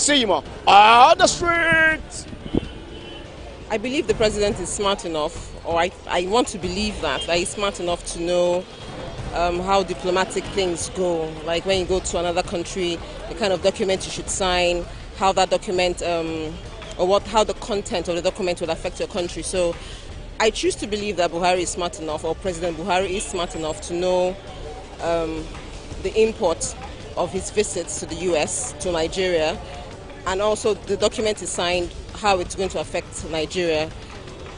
see him on the streets. I believe the president is smart enough, or I want to believe that he's smart enough to know how diplomatic things go. Like when you go to another country, the kind of document you should sign, how that document, how the content of the document will affect your country. So I choose to believe that Buhari is smart enough, or President Buhari is smart enough to know the import of his visits to the US, to Nigeria, and also the document is signed, how it's going to affect Nigeria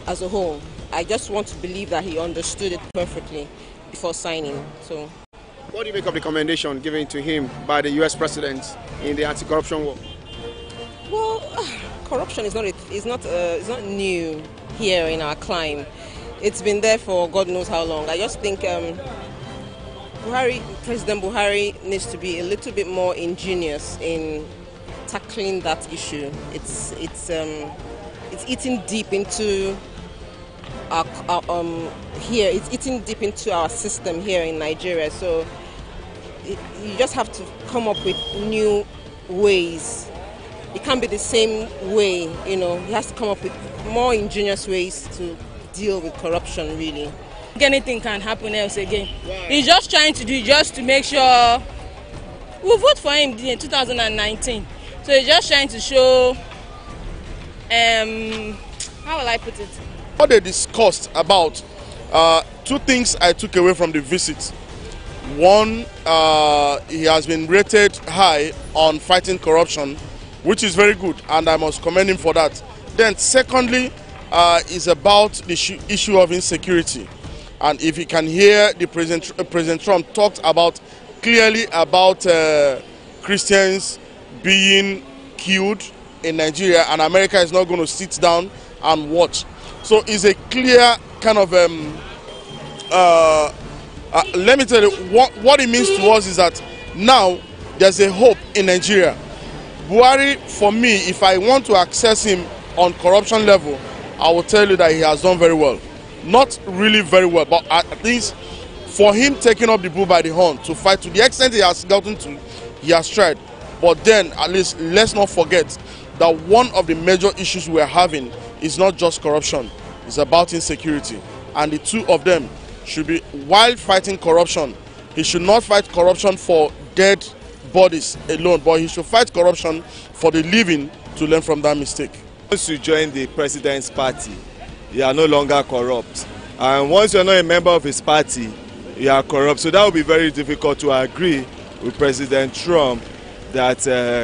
as a whole. I just want to believe that he understood it perfectly before signing. So, what do you make of the commendation given to him by the US president in the anti-corruption war? Well, corruption is not new here in our clime. It's been there for God knows how long. I just think President Buhari needs to be a little bit more ingenious in tackling that issue. It's eating deep into our here. It's eating deep into our system here in Nigeria. So you just have to come up with new ways. It can't be the same way, you know. He has to come up with more ingenious ways to deal with corruption, really. Anything can happen else again. Wow. He's just trying to do it just to make sure we'll vote for him in 2019. So he's just trying to show, how will I put it? What they discussed about, two things I took away from the visit. One, he has been rated high on fighting corruption, which is very good, and I must commend him for that. Then secondly, is about the issue of insecurity. And if you can hear the President Trump talked about clearly about Christians being killed in Nigeria, and America is not going to sit down and watch. So it's a clear kind of, let me tell you, what it means to us is that now there's a hope in Nigeria. Buhari, for me, if I want to access him on corruption level, I will tell you that he has done very well. Not really very well, but at least for him taking up the bull by the horn to fight to the extent he has gotten to, he has tried. But then, at least, let's not forget that one of the major issues we're having is not just corruption, it's about insecurity. And the two of them should be, while fighting corruption, he should not fight corruption for dead bodies alone, but he should fight corruption for the living to learn from that mistake. Once you join the president's party, you are no longer corrupt. And once you are not a member of his party, you are corrupt. So that will be very difficult to agree with President Trump that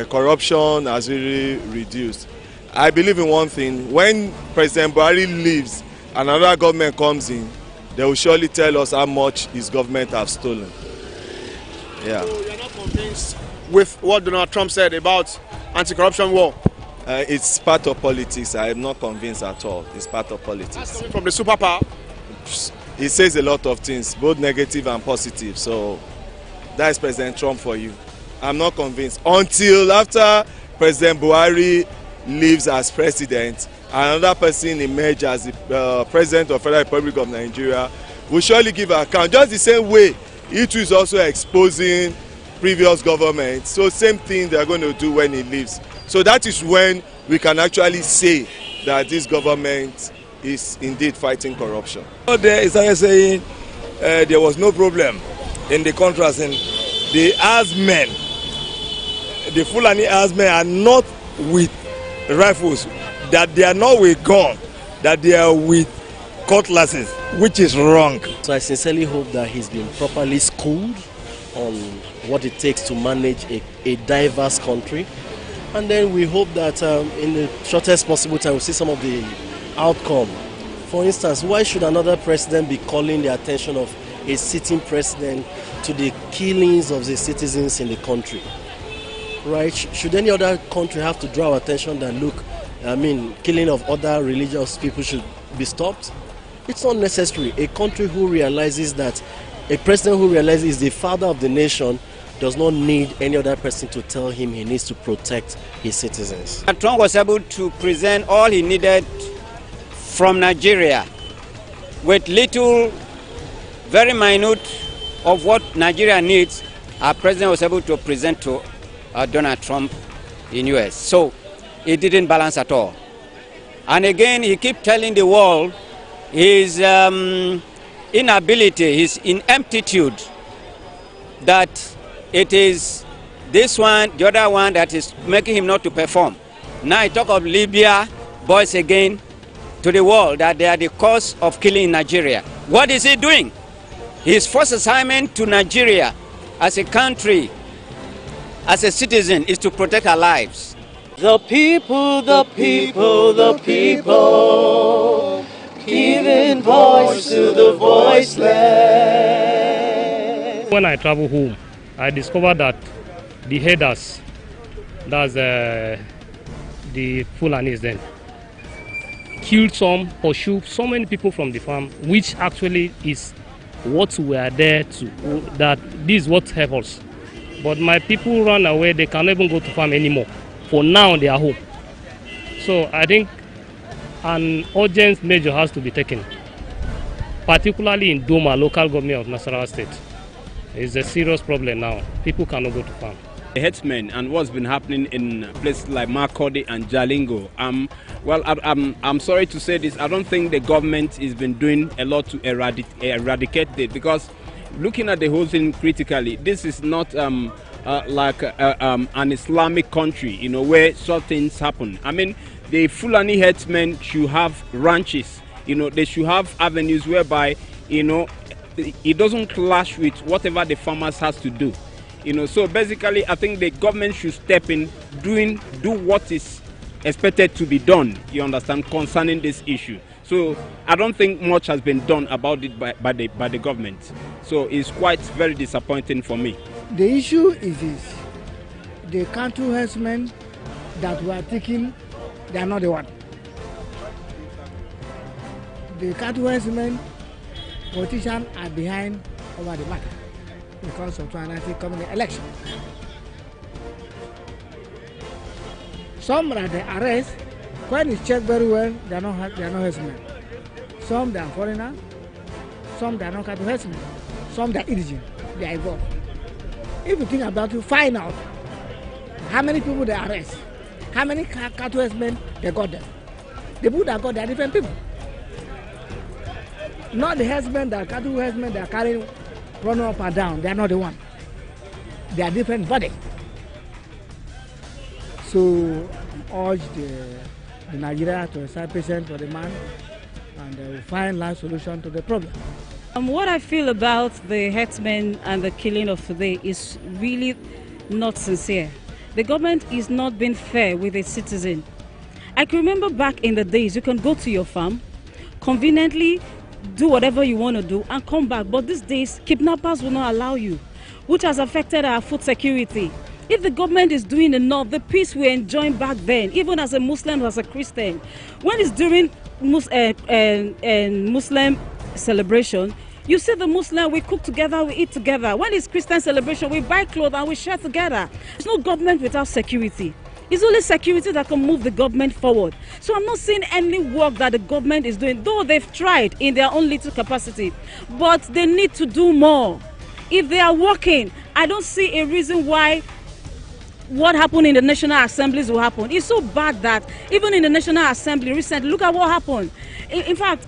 corruption has really reduced. I believe in one thing: when President Buhari leaves and another government comes in, they will surely tell us how much his government have stolen. Yeah. So you're not convinced with what Donald Trump said about anti-corruption war? It's part of politics. I am not convinced at all. It's part of politics. That's coming from the superpower. He says a lot of things, both negative and positive. So that is President Trump for you. I'm not convinced until after President Buhari leaves as president, another person emerges as the president of the Federal Republic of Nigeria. Will surely give an account, just the same way it is also exposing previous government. So same thing they are going to do when he leaves. So that is when we can actually say that this government is indeed fighting corruption. There is saying there was no problem in the contrast, and the Asmen, the Fulani Asmen are not with rifles, that they are not with guns, that they are with cutlasses, which is wrong. So I sincerely hope that he's been properly schooled on what it takes to manage a diverse country. And then we hope that in the shortest possible time we'll see some of the outcome. For instance, why should another president be calling the attention of a sitting president to the killings of the citizens in the country? Right? Should any other country have to draw our attention that, look, killing of other religious people should be stopped? It's not necessary. A country who realizes that, a president who realizes he's the father of the nation, does not need any other person to tell him he needs to protect his citizens. Trump was able to present all he needed from Nigeria with little, very minute of what Nigeria needs. Our president was able to present to Donald Trump in US. So it didn't balance at all. And again, he keep telling the world his inability, his ineptitude, that it is this one, the other one that is making him not to perform. Now I talk of Libya boys again to the world that they are the cause of killing Nigeria. What is he doing? His first assignment to Nigeria as a country, as a citizen, is to protect our lives. The people, the people, the people, giving voice to the voiceless. When I travel home, I discovered that the herders, that's the Fulanis then, killed some, pursued so many people from the farm, which actually is what we are there to, that this is what helps us. But my people run away, they can't even go to farm anymore. For now, they are home. So I think an urgent measure has to be taken, particularly in Doma, local government of Nasarawa State. It's a serious problem now. People cannot go to farm. The herdsmen and what's been happening in places like Makurdi and Jalingo. I'm sorry to say this. I don't think the government has been doing a lot to eradicate it, because looking at the whole thing critically, this is not like an Islamic country, where such things happen. I mean, the Fulani herdsmen should have ranches. They should have avenues whereby, it doesn't clash with whatever the farmers has to do. So basically, I think the government should step in, do what is expected to be done, you understand, concerning this issue. So I don't think much has been done about it by the government. So it's quite very disappointing for me. The issue is this: the cattle herdsmen that we are taking, they are not the one. The cattle herdsmen, politicians are behind over the matter because of 2019 coming election. Some that they arrest, when it's checked very well, they are not herdsmen. Some they are foreigners, some they are not cattle herdsmen, some they are indigent, they are involved. If you think about it, find out how many people they arrest, how many cattle herdsmen they got there. The people that got there are different people. Not the herdsmen, the cattle herdsmen they are carrying, running up and down. They are not the one. They are different body. So urge the Nigeria to accept patience for the man, and they will find life solution to the problem. What I feel about the herdsmen and the killing of today is really not sincere. The government is not being fair with its citizen. I can remember back in the days, you can go to your farm, conveniently do whatever you want to do and come back. But these days, kidnappers will not allow you, which has affected our food security. If the government is doing enough, the peace we're enjoying back then, even as a Muslim, as a Christian, when it's during Muslim celebration, you see the Muslim, we cook together, we eat together. When it's Christian celebration, we buy clothes and we share together. There's no government without security. It's only security that can move the government forward. So I'm not seeing any work that the government is doing, though they've tried in their own little capacity. But they need to do more. If they are working, I don't see a reason why what happened in the National Assemblies will happen. It's so bad that even in the National Assembly recently, look at what happened. In fact,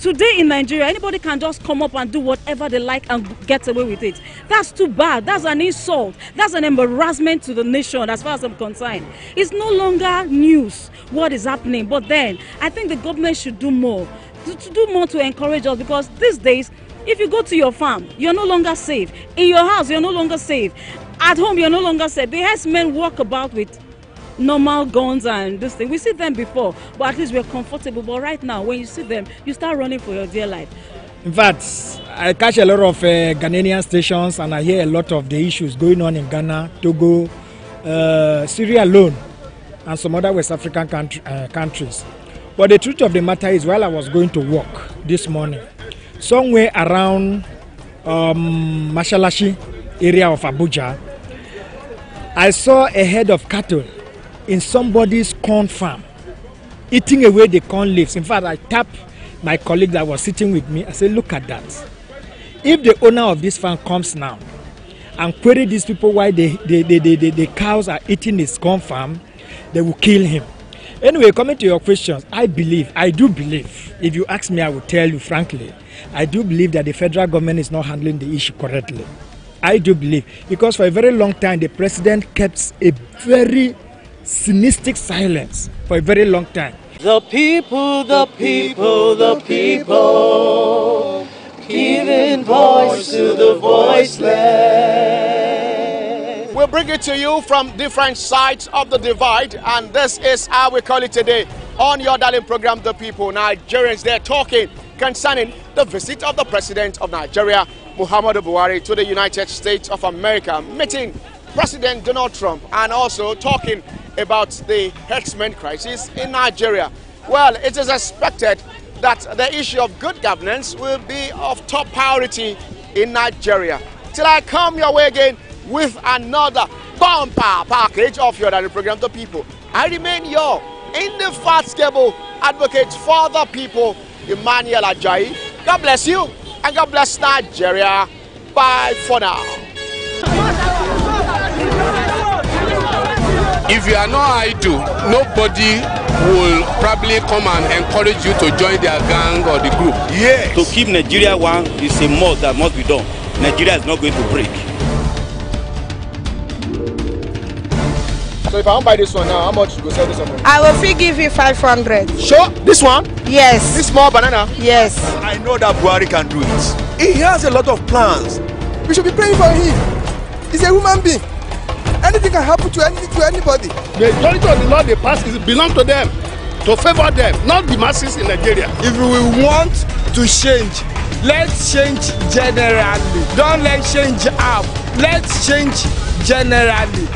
today in Nigeria, anybody can just come up and do whatever they like and get away with it. That's too bad. That's an insult. That's an embarrassment to the nation as far as I'm concerned. It's no longer news what is happening. But then, I think the government should do more. To do more to encourage us, because these days, if you go to your farm, you're no longer safe. In your house, you're no longer safe. At home, you're no longer safe. The herdsmen walk about with normal guns and this thing. We see them before, but at least we're comfortable. But right now, when you see them, you start running for your dear life. In fact, I catch a lot of Ghanaian stations, and I hear a lot of the issues going on in Ghana, Togo, Syria alone, and some other West African countries. But the truth of the matter is, while I was going to work this morning, somewhere around Mashalashi area of Abuja, I saw a herd of cattle in somebody's corn farm, eating away the corn leaves. In fact, I tapped my colleague that was sitting with me. I said, look at that. If the owner of this farm comes now and query these people why the cows are eating his corn farm, they will kill him. Anyway, coming to your questions, I do believe, if you ask me, I will tell you frankly, I do believe that the federal government is not handling the issue correctly. I do believe, because for a very long time, the president kept a very cynical silence for a very long time. The people, the people, the people, giving voice to the voiceless. We'll bring it to you from different sides of the divide, and this is how we call it today on your darling program, The People. Nigerians, they're talking concerning the visit of the President of Nigeria, Muhammadu Buhari, to the United States of America, meeting President Donald Trump, and also talking about the herdsmen crisis in Nigeria. Well, it is expected that the issue of good governance will be of top priority in Nigeria. Till I come your way again with another bumper package of your daily program, The People, I remain your indefatigable advocate for the people, Emmanuel Ajayi. God bless you and God bless Nigeria. Bye for now. If you are not idle, nobody will probably come and encourage you to join their gang or the group. Yes. To keep Nigeria one is a must that must be done. Nigeria is not going to break. So if I want to buy this one now, how much you go sell this one? I will free give you 500. Sure? This one? Yes. This small banana? Yes. I know that Buhari can do it. He has a lot of plans. We should be praying for him. He's a human being. Anything can happen to anybody. The majority of the law they pass belong to them, to favor them, not the masses in Nigeria. If we want to change, let's change generally. Don't let's change half. Let's change generally.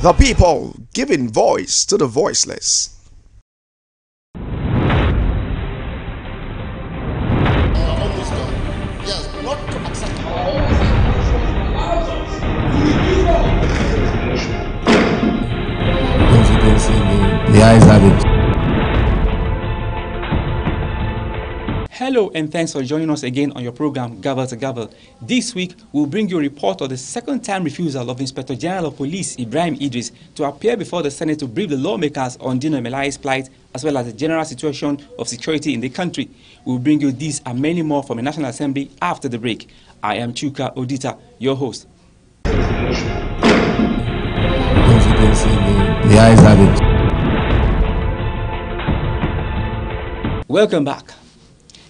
The People, giving voice to the voiceless. The eyes have it. Hello and thanks for joining us again on your program Gavel to Gavel. This week we'll bring you a report of the second time refusal of Inspector General of Police Ibrahim Idris to appear before the Senate to brief the lawmakers on Dino Melaye's plight as well as the general situation of security in the country. We'll bring you these and many more from the National Assembly after the break. I am Chuka Odita, your host. The eyes have it. Welcome back.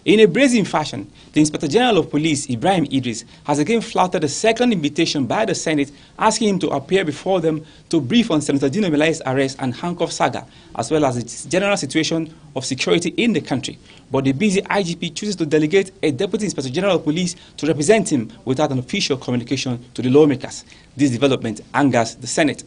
In a brazen fashion, the Inspector General of Police, Ibrahim Idris, has again flouted a second invitation by the Senate asking him to appear before them to brief on Senator Dino Melaye's arrest and handcuff saga, as well as the general situation of security in the country. But the busy IGP chooses to delegate a Deputy Inspector General of Police to represent him without an official communication to the lawmakers. This development angers the Senate.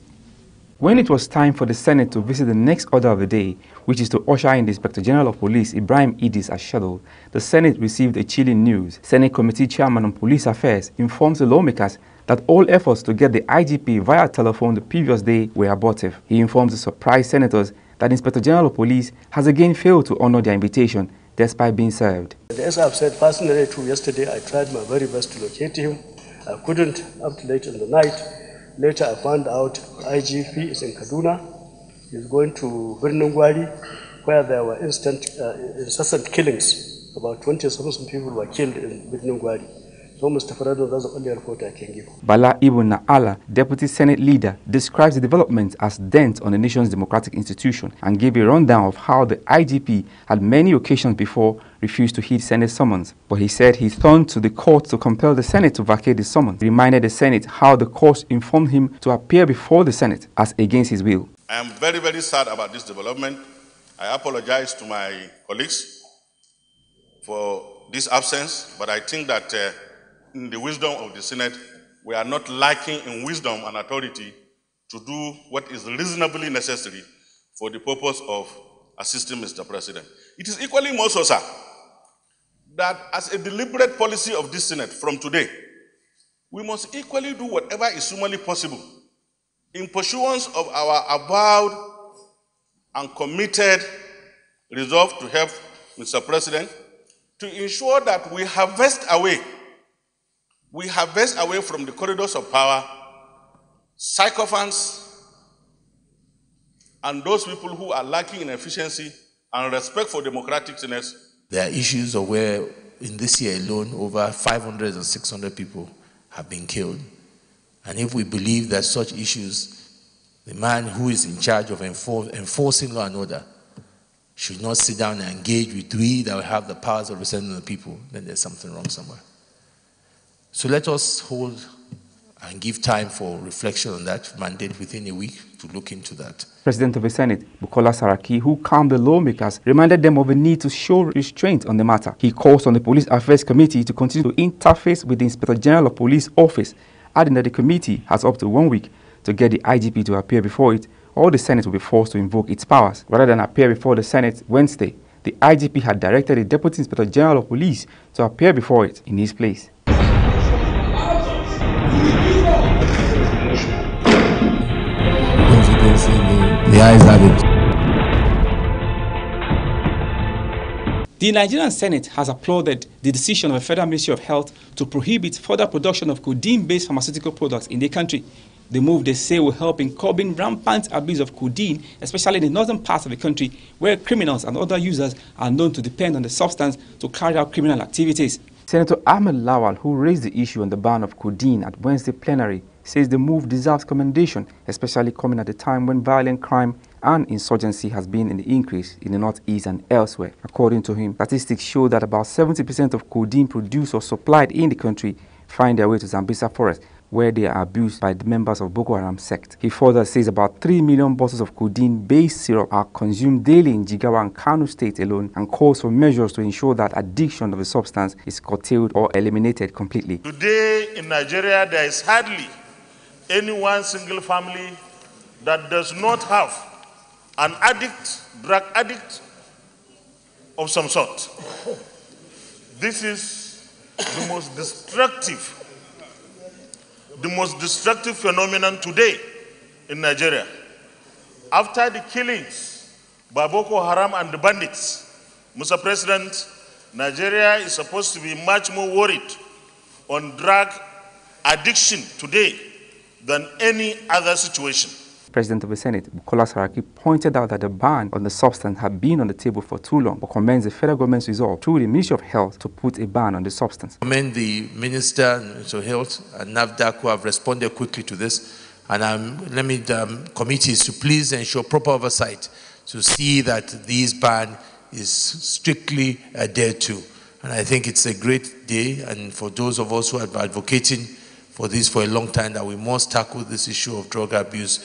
When it was time for the Senate to visit the next order of the day, which is to usher in the Inspector General of Police Ibrahim Idris as scheduled, the Senate received a chilling news. Senate Committee Chairman on Police Affairs informs the lawmakers that all efforts to get the IGP via telephone the previous day were abortive. He informs the surprised senators that the Inspector General of Police has again failed to honor their invitation despite being served. As I've said personally too, yesterday I tried my very best to locate him. I couldn't up to late in the night. Later I found out IGP is in Kaduna. He's going to Birnin Gwari, where there were incessant killings. About 20-something people were killed in Birnin Gwari. So Mr. Farado, that's the only report I can give. Bala Ibn Na'ala, Deputy Senate Leader, describes the development as dent on the nation's democratic institution and gave a rundown of how the IGP had many occasions before refused to heed Senate summons. But he said he turned to the court to compel the Senate to vacate the summons. He reminded the Senate how the court informed him to appear before the Senate as against his will. I am very, very sad about this development. I apologize to my colleagues for this absence, but I think that in the wisdom of the Senate, we are not lacking in wisdom and authority to do what is reasonably necessary for the purpose of assisting Mr. President. It is equally more so, sir, that as a deliberate policy of this Senate from today, we must equally do whatever is humanly possible in pursuance of our avowed and committed resolve to help Mr. President to ensure that we harvest away from the corridors of power sycophants and those people who are lacking in efficiency and respect for democraticness. There are issues of where in this year alone over 500 or 600 people have been killed. And if we believe that such issues, the man who is in charge of enforcing law and order should not sit down and engage with we that have the powers of representing the people, then there's something wrong somewhere. So let us hold and give time for reflection on that mandate within a week to look into that. President of the Senate, Bukola Saraki, who calmed the lawmakers, reminded them of the need to show restraint on the matter. He calls on the Police Affairs Committee to continue to interface with the Inspector General of Police Office, adding that the committee has up to 1 week to get the IGP to appear before it, or the Senate will be forced to invoke its powers. Rather than appear before the Senate Wednesday, the IGP had directed the Deputy Inspector General of Police to appear before it in his place. The ayes have it. The Nigerian Senate has applauded the decision of the Federal Ministry of Health to prohibit further production of codeine-based pharmaceutical products in the country. The move, they say, will help in curbing rampant abuse of codeine, especially in the northern parts of the country, where criminals and other users are known to depend on the substance to carry out criminal activities. Senator Ahmed Lawal, who raised the issue on the ban of codeine at Wednesday plenary, says the move deserves commendation, especially coming at a time when violent crime and insurgency has been in the increase in the northeast and elsewhere. According to him, statistics show that about 70% of codeine produced or supplied in the country find their way to Zambisa Forest, where they are abused by the members of Boko Haram sect. He further says about 3 million bottles of codeine-based syrup are consumed daily in Jigawa and Kano State alone, and calls for measures to ensure that addiction of the substance is curtailed or eliminated completely. Today in Nigeria, there is hardly any one single family that does not have an addict, drug addict of some sort. This is the most destructive phenomenon today in Nigeria. After the killings by Boko Haram and the bandits, Mr. President, Nigeria is supposed to be much more worried on drug addiction today than any other situation. President of the Senate, Bukola Saraki, pointed out that the ban on the substance had been on the table for too long, but commends the federal government's resolve through the Ministry of Health to put a ban on the substance. I commend the Minister of Health and NAFDAC who have responded quickly to this, and let me committees to please ensure proper oversight to see that this ban is strictly adhered to. And I think it's a great day, and for those of us who have been advocating for this for a long time, that we must tackle this issue of drug abuse,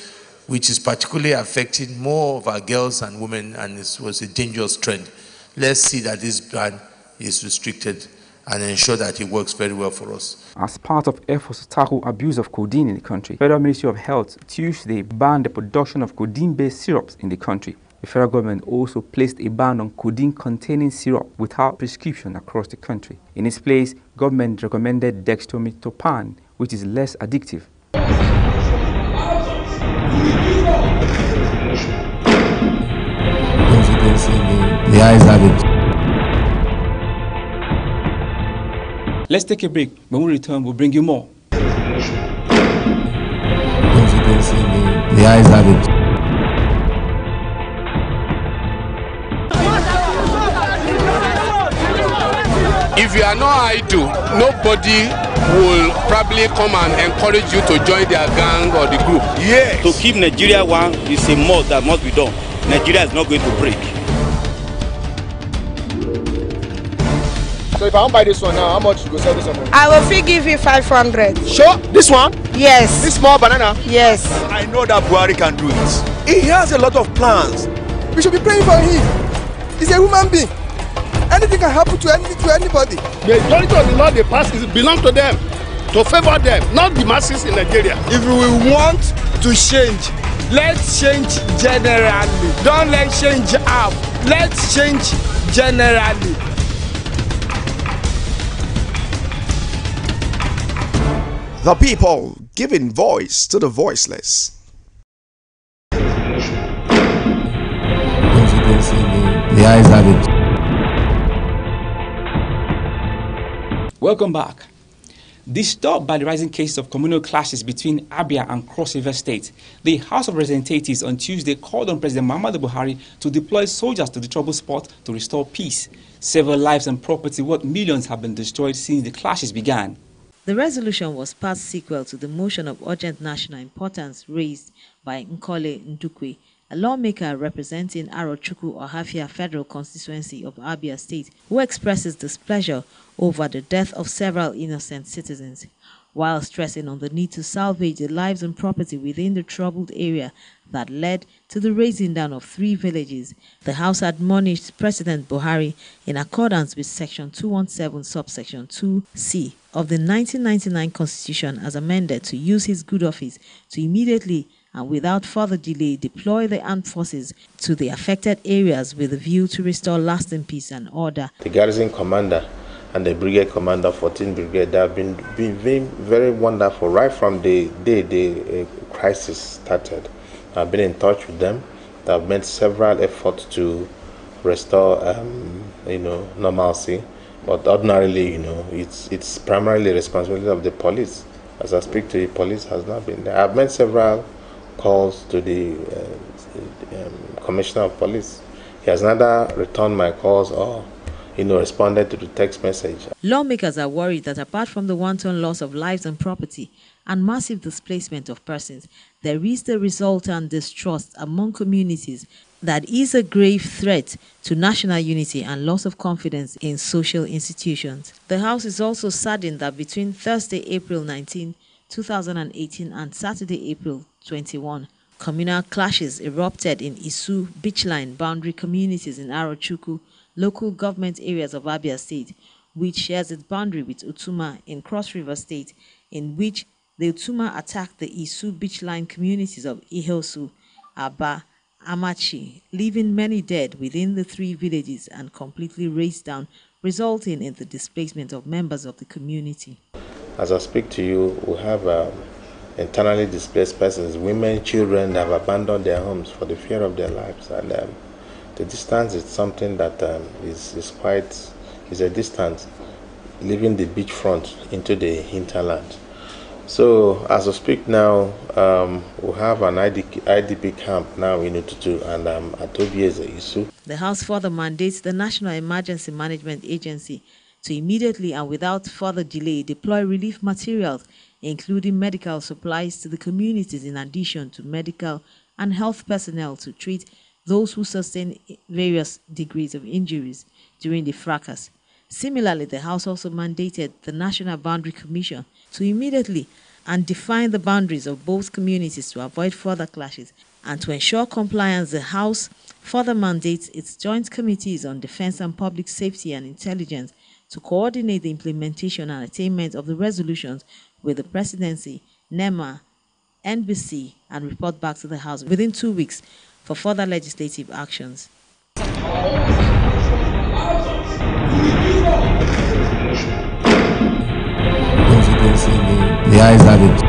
which is particularly affecting more of our girls and women, and it was a dangerous trend. Let's see that this ban is restricted and ensure that it works very well for us. As part of efforts to tackle abuse of codeine in the country, Federal Ministry of Health Tuesday banned the production of codeine-based syrups in the country. The federal government also placed a ban on codeine-containing syrup without prescription across the country. In its place, government recommended dextromethorphan, which is less addictive. The ayes have it. Let's take a break. When we return, we'll bring you more. The ayes have it. If you are not idle, nobody will probably come and encourage you to join their gang or the group. Yes. To keep Nigeria one is a must that must be done. Nigeria is not going to break. So if I want to buy this one now, how much you go sell this one? I will free give you 500. Sure? This one? Yes. This small banana? Yes. I know that Buhari can do it. He has a lot of plans. We should be praying for him. He's a human being. Anything can happen to anybody. The majority of the law they pass belongs to them, to favor them, not the masses in Nigeria. If we want to change, let's change generally. Don't let's change up. Let's change generally. The people giving voice to the voiceless. The ayes have it. Welcome back. Disturbed by the rising cases of communal clashes between Abia and Cross River State, the House of Representatives on Tuesday called on President Muhammadu Buhari to deploy soldiers to the troubled spot to restore peace. Several lives and property worth millions have been destroyed since the clashes began. The resolution was part sequel to the motion of urgent national importance raised by Nkole Ndukwe, a lawmaker representing Arochukwu Ohafia Federal Constituency of Abia State, who expresses displeasure over the death of several innocent citizens, while stressing on the need to salvage the lives and property within the troubled area that led to the razing down of 3 villages. The House admonished President Buhari, in accordance with Section 217, subsection 2C of the 1999 Constitution as amended, to use his good office to immediately and without further delay deploy the armed forces to the affected areas with a view to restore lasting peace and order. The garrison commander and the brigade commander, 14th Brigade, they have been very wonderful right from the day the crisis started. I've been in touch with them. They've made several efforts to restore, normalcy. But ordinarily, it's primarily responsibility of the police. As I speak to you, police has not been there. I've made several calls to the Commissioner of Police. He has neither returned my calls or responded to the text message. Lawmakers are worried that apart from the wanton loss of lives and property and massive displacement of persons, there is the resultant distrust among communities that is a grave threat to national unity and loss of confidence in social institutions. The House is also saddened that between Thursday, April 19, 2018 and Saturday, April 21, communal clashes erupted in Isu beachline boundary communities in Arochukwu local government areas of Abia State, which shares its boundary with Utuma in Cross River State, in which the Utuma attacked the Isu beachline communities of Ihosu, Aba, Amachi, leaving many dead within the 3 villages and completely razed down, resulting in the displacement of members of the community. As I speak to you, we have internally displaced persons, women, children that have abandoned their homes for the fear of their lives. And the distance is something that is a distance, leaving the beachfront into the hinterland. So as I speak now, we have an IDP camp now in Ututu and at Obieze Isu. The House further mandates the National Emergency Management Agency to immediately and without further delay deploy relief materials, including medical supplies, to the communities in addition to medical and health personnel to treat those who sustain various degrees of injuries during the fracas. Similarly, the House also mandated the National Boundary Commission to immediately and define the boundaries of both communities to avoid further clashes, and to ensure compliance. The House further mandates its joint committees on defense and public safety and intelligence to coordinate the implementation and attainment of the resolutions with the Presidency, NEMA, NBC, and report back to the House within 2 weeks for further legislative actions. The ayes have it.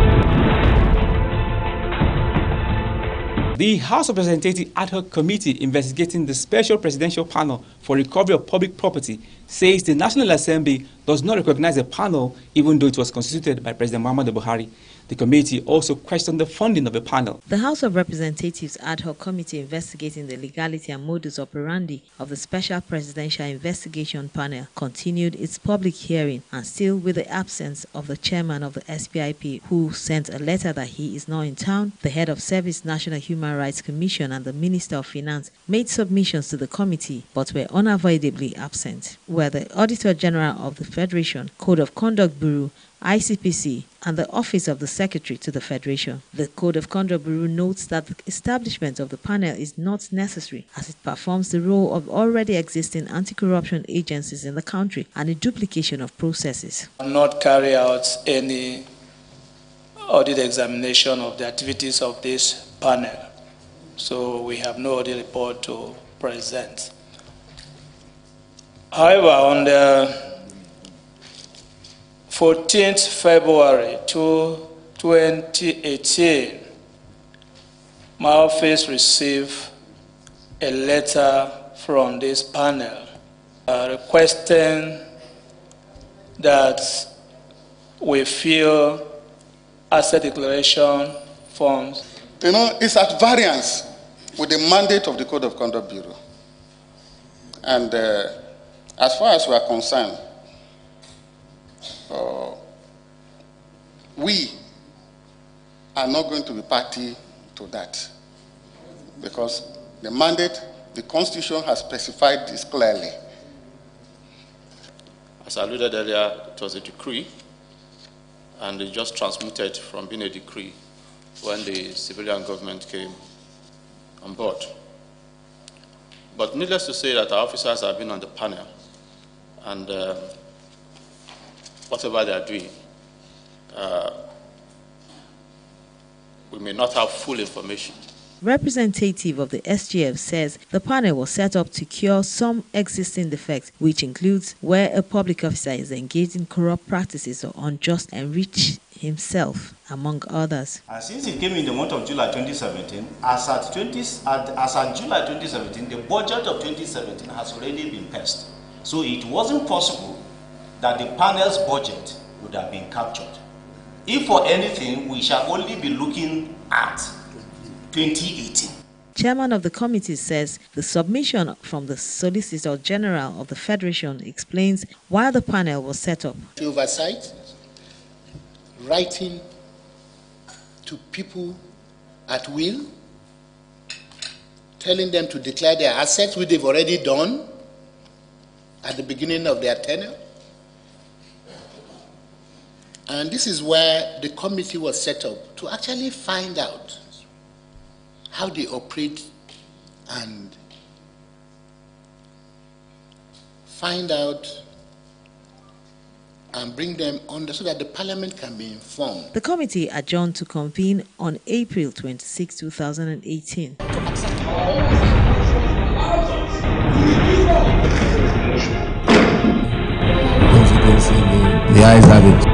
The House of Representatives Ad Hoc Committee investigating the Special Presidential Panel for Recovery of Public Property says the National Assembly does not recognize the panel even though it was constituted by President Muhammadu Buhari. The committee also questioned the funding of the panel. The House of Representatives Ad Hoc Committee investigating the legality and modus operandi of the Special Presidential Investigation Panel continued its public hearing, and still with the absence of the chairman of the SPIP, who sent a letter that he is not in town, the head of Service National Human Rights Commission and the Minister of Finance made submissions to the committee but were unavoidably absent, where the Auditor General of the Federation, Code of Conduct Bureau, ICPC, and the Office of the Secretary to the Federation. The Code of Conduct Bureau notes that the establishment of the panel is not necessary, as it performs the role of already existing anti-corruption agencies in the country and a duplication of processes. Not carry out any audit examination of the activities of this panel, so we have no audit report to present. However, on the 14th February 2018, my office received a letter from this panel requesting that we feel asset declaration forms. You know, it's at variance with the mandate of the Code of Conduct Bureau. And as far as we are concerned, we are not going to be party to that, because the mandate, the Constitution has specified this clearly. As I alluded earlier, it was a decree, and it just transmuted from being a decree when the civilian government came on board. But needless to say that our officers have been on the panel, and whatever they are doing, we may not have full information. Representative of the SGF says the panel was set up to cure some existing defects, which includes where a public officer is engaged in corrupt practices or unjust enrich himself, among others. And since it came in the month of July 2017, as at July 2017, the budget of 2017 has already been passed. So it wasn't possible that the panel's budget would have been captured. If for anything, we shall only be looking at 2018. Chairman of the committee says the submission from the Solicitor General of the Federation explains why the panel was set up. To oversight, writing to people at will, telling them to declare their assets, which they've already done at the beginning of their tenure. And this is where the committee was set up, to actually find out how they operate and find out and bring them under so that the parliament can be informed. The committee adjourned to convene on April 26, 2018. The ayes have it.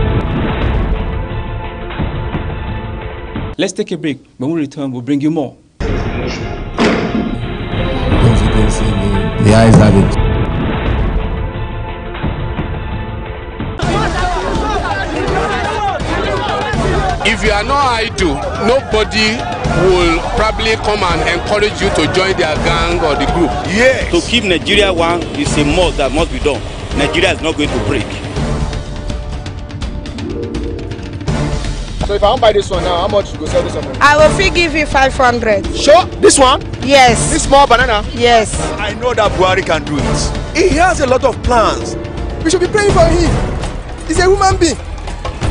Let's take a break. When we return, we'll bring you more. The ayes have it. If you are not idle, nobody will probably come and encourage you to join their gang or the group. Yes. To keep Nigeria one is a must that must be done. Nigeria is not going to break. So if I want to buy this one now, how much you go sell this one? I will free give you 500. Sure, this one? Yes. This small banana? Yes. I know that Buhari can do it. He has a lot of plans. We should be praying for him. He's a human being.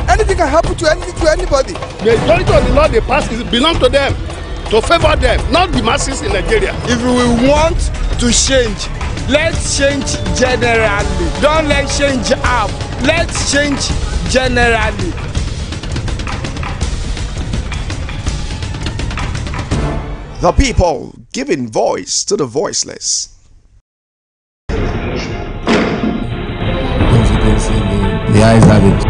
Anything can happen to anybody. The majority of the law they pass belongs to them, to favor them, not the masses in Nigeria. If we want to change, let's change generally. Don't let's change half. Let's change generally. The people giving voice to the voiceless. The ayes have it.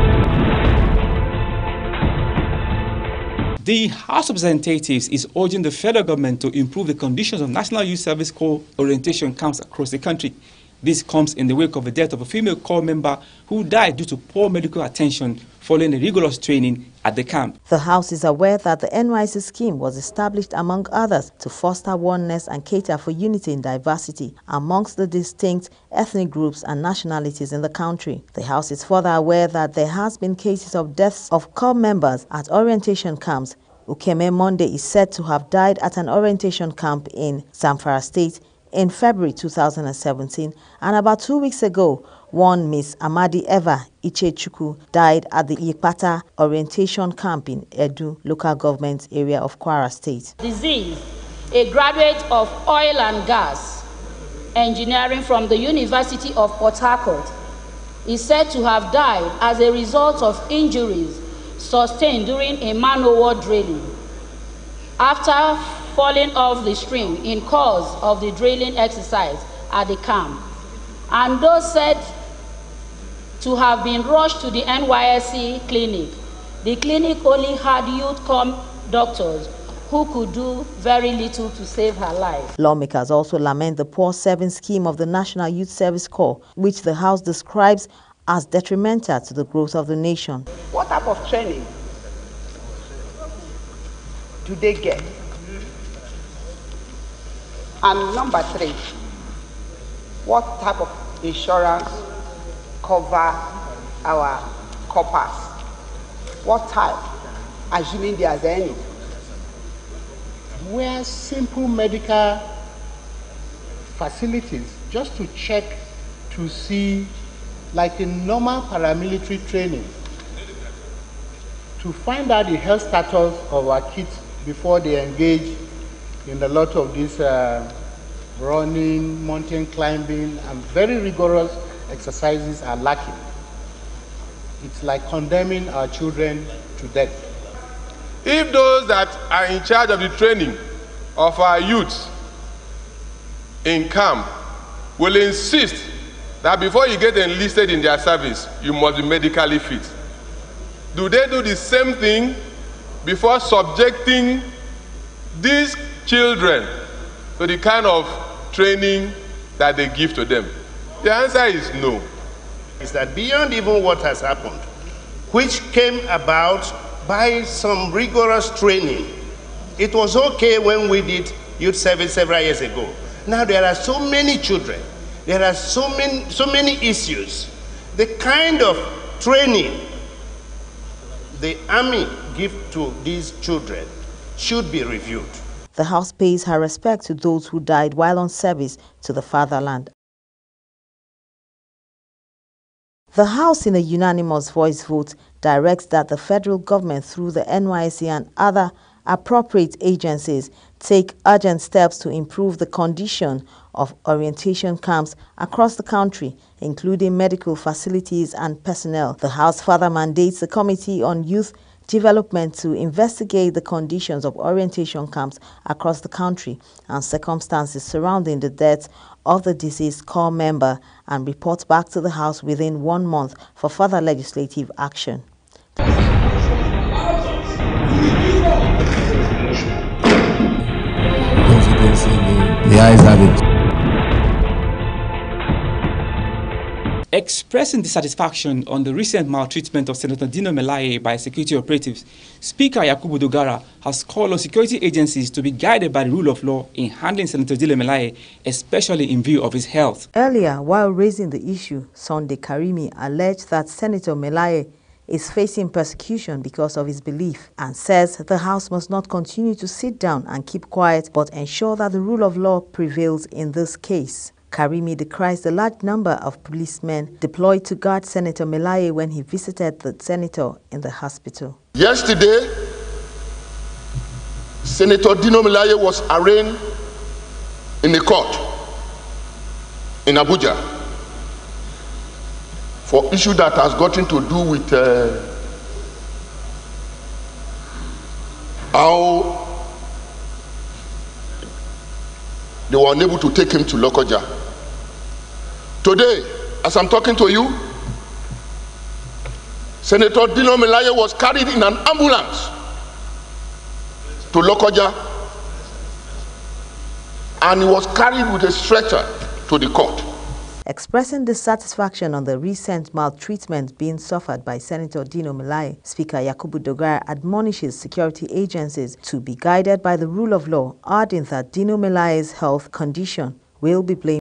The House of Representatives is urging the federal government to improve the conditions of National Youth Service Corps orientation camps across the country. This comes in the wake of the death of a female corps member who died due to poor medical attention following a rigorous training at the camp. The House is aware that the NYC scheme was established, among others, to foster oneness and cater for unity in diversity amongst the distinct ethnic groups and nationalities in the country. The House is further aware that there has been cases of deaths of corps members at orientation camps. Ukeme Monday is said to have died at an orientation camp in Zamfara State in February 2017, and about 2 weeks ago, one Miss Amadi Eva Ichechukwu died at the Ipata orientation camp in Edu local government area of Kwara State. Disease, a graduate of oil and gas engineering from the University of Port Harcourt, is said to have died as a result of injuries sustained during a man-o-war drilling after falling off the stream in course of the drilling exercise at the camp, and those said to have been rushed to the NYSC clinic. The clinic only had youth corps doctors who could do very little to save her life. Lawmakers also lament the poor serving scheme of the National Youth Service Corps, which the House describes as detrimental to the growth of the nation. What type of training do they get? And number 3, what type of insurance cover our coppers? What type, assuming there's any? Where simple medical facilities, just to check to see, like in normal paramilitary training, to find out the health status of our kids before they engage in a lot of these running, mountain climbing, and very rigorous exercises are lacking. It's like condemning our children to death. If those that are in charge of the training of our youths in camp will insist that before you get enlisted in their service, you must be medically fit, do they do the same thing before subjecting these children to the kind of training that they give to them? The answer is no. Is that beyond even what has happened, which came about by some rigorous training. It was okay when we did youth service several years ago. Now there are so many children, there are so many issues. The kind of training the army give to these children should be reviewed. The House pays her respect to those who died while on service to the fatherland. The House, in a unanimous voice vote, directs that the federal government, through the NYSC and other appropriate agencies, take urgent steps to improve the condition of orientation camps across the country, including medical facilities and personnel. The House further mandates the Committee on Youth Development to investigate the conditions of orientation camps across the country and circumstances surrounding the death of the deceased corps member and report back to the House within 1 month for further legislative action. The ayes have it. Expressing dissatisfaction on the recent maltreatment of Senator Dino Melaye by security operatives, Speaker Yakubu Dogara has called on security agencies to be guided by the rule of law in handling Senator Dino Melaye, especially in view of his health. Earlier, while raising the issue, Sunday Karimi alleged that Senator Melaye is facing persecution because of his belief and says the House must not continue to sit down and keep quiet but ensure that the rule of law prevails in this case. Karimi decries the large number of policemen deployed to guard Senator Melaye when he visited the senator in the hospital. Yesterday, Senator Dino Melaye was arraigned in a court in Abuja for issue that has gotten to do with how they were unable to take him to Lokoja. Today, as I'm talking to you, Senator Dino Melaye was carried in an ambulance to Lokoja, and he was carried with a stretcher to the court. Expressing dissatisfaction on the recent maltreatment being suffered by Senator Dino Melaye, Speaker Yakubu Dogara admonishes security agencies to be guided by the rule of law, adding that Dino Melaye's health condition will be blamed